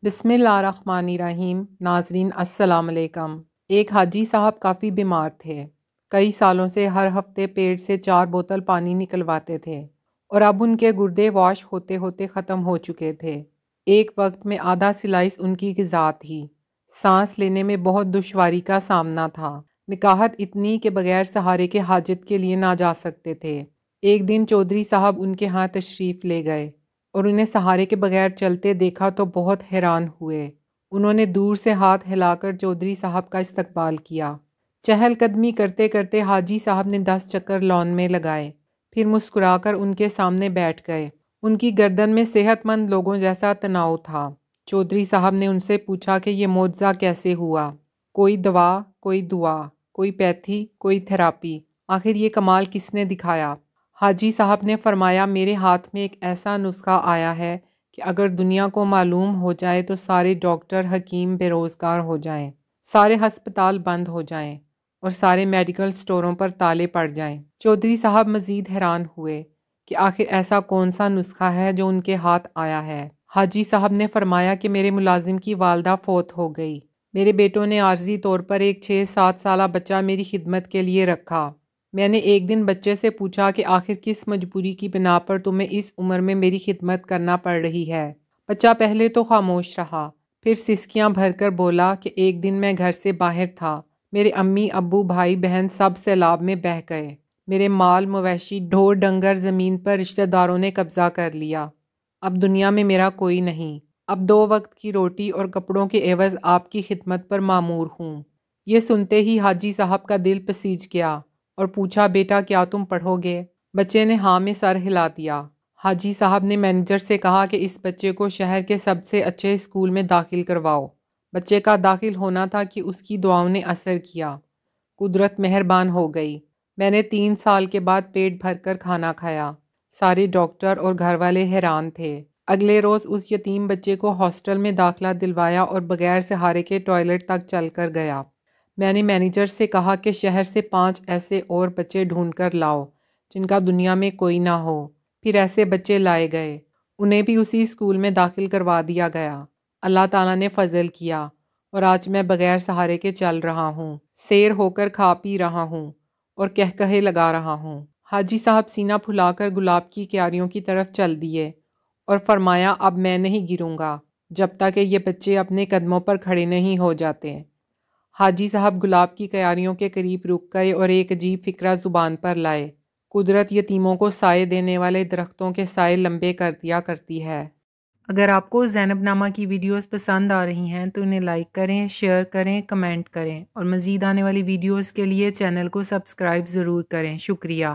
بسم اللہ الرحمن الرحیم۔ ناظرین السلام علیکم۔ ایک حاجی صاحب کافی بیمار تھے۔ کئی سالوں سے ہر ہفتے پیٹ سے 4 بوتل پانی نکلواتے تھے اور اب ان کے گردے واش ہوتے ہوتے ختم ہو چکے تھے۔ ایک وقت میں آدھا سلائس ان کی غذا تھی۔ سانس لینے میں بہت دشواری کا سامنا تھا۔ نکاحت اتنی کہ بغیر سہارے کے حاجت کے لیے نہ جا سکتے تھے۔ ایک دن چودھری صاحب ان کے ہاں تشریف لے گئے اور انہیں سہارے کے بغیر چلتے دیکھا تو بہت حیران ہوئے۔ انہوں نے دور سے ہاتھ ہلا کر چودھری صاحب کا استقبال کیا۔ چہل قدمی کرتے کرتے حاجی صاحب نے 10 چکر لان میں لگائے، پھر مسکرا کر ان کے سامنے بیٹھ گئے۔ ان کی گردن میں صحت مند لوگوں جیسا تناؤ تھا۔ چودھری صاحب نے ان سے پوچھا کہ یہ معجزہ کیسے ہوا؟ کوئی دوا، کوئی دعا، کوئی پیتھی، کوئی تھراپی، آخر یہ کمال کس نے دکھایا؟ حاجی صاحب نے فرمایا، میرے ہاتھ میں ایک ایسا نسخہ آیا ہے کہ اگر دنیا کو معلوم ہو جائے تو سارے ڈاکٹر حکیم بے روزگار ہو جائیں، سارے ہسپتال بند ہو جائیں اور سارے میڈیکل سٹوروں پر تالے پڑ جائیں۔ چودھری صاحب مزید حیران ہوئے کہ آخر ایسا کون سا نسخہ ہے جو ان کے ہاتھ آیا ہے۔ حاجی صاحب نے فرمایا کہ میرے ملازم کی والدہ فوت ہو گئی۔ میرے بیٹوں نے عارضی طور پر ایک 6-7 سالہ بچہ میری خدمت کے لیے رکھا۔ میں نے ایک دن بچے سے پوچھا کہ آخر کس مجبوری کی بنا پر تمہیں اس عمر میں میری خدمت کرنا پڑ رہی ہے؟ بچہ پہلے تو خاموش رہا، پھر سسکیاں بھر کر بولا کہ ایک دن میں گھر سے باہر تھا، میرے امی ابو بھائی بہن سب سیلاب میں بہہ گئے، میرے مال مویشی ڈھور ڈنگر زمین پر رشتہ داروں نے قبضہ کر لیا، اب دنیا میں میرا کوئی نہیں، اب 2 وقت کی روٹی اور کپڑوں کے عوض آپ کی خدمت پر مامور ہوں۔ یہ سنتے ہی حاجی صاحب کا دل پسیج گیا اور پوچھا، بیٹا کیا تم پڑھو گے؟ بچے نے ہاں میں سر ہلا دیا۔ حاجی صاحب نے مینیجر سے کہا کہ اس بچے کو شہر کے سب سے اچھے اسکول میں داخل کرواؤ۔ بچے کا داخل ہونا تھا کہ اس کی دعاؤں نے اثر کیا۔ قدرت مہربان ہو گئی۔ میں نے 3 سال کے بعد پیٹ بھر کر کھانا کھایا۔ سارے ڈاکٹر اور گھر والے حیران تھے۔ اگلے روز اس یتیم بچے کو ہاسٹل میں داخلہ دلوایا اور بغیر سہارے کے ٹوائلٹ تک چل کر گیا۔ میں نے مینیجر سے کہا کہ شہر سے 5 ایسے اور بچے ڈھونڈ کر لاؤ جن کا دنیا میں کوئی نہ ہو۔ پھر ایسے بچے لائے گئے، انہیں بھی اسی اسکول میں داخل کروا دیا گیا۔ اللہ تعالیٰ نے فضل کیا اور آج میں بغیر سہارے کے چل رہا ہوں، سیر ہو کر کھا پی رہا ہوں اور کہکہے لگا رہا ہوں۔ حاجی صاحب سینہ پھلا کر گلاب کی کیاریوں کی طرف چل دیے اور فرمایا، اب میں نہیں گروں گا جب تک کہ یہ بچے اپنے قدموں پر کھڑے نہیں ہو جاتے۔ حاجی صاحب گلاب کی کیاریوں کے قریب رک گئے اور ایک عجیب فکرہ زبان پر لائے۔ قدرت یتیموں کو سائے دینے والے درختوں کے سائے لمبے کر دیا کرتی ہے۔ اگر آپ کو زینب نامہ کی ویڈیوز پسند آ رہی ہیں تو انہیں لائک کریں، شیئر کریں، کمنٹ کریں اور مزید آنے والی ویڈیوز کے لیے چینل کو سبسکرائب ضرور کریں۔ شکریہ۔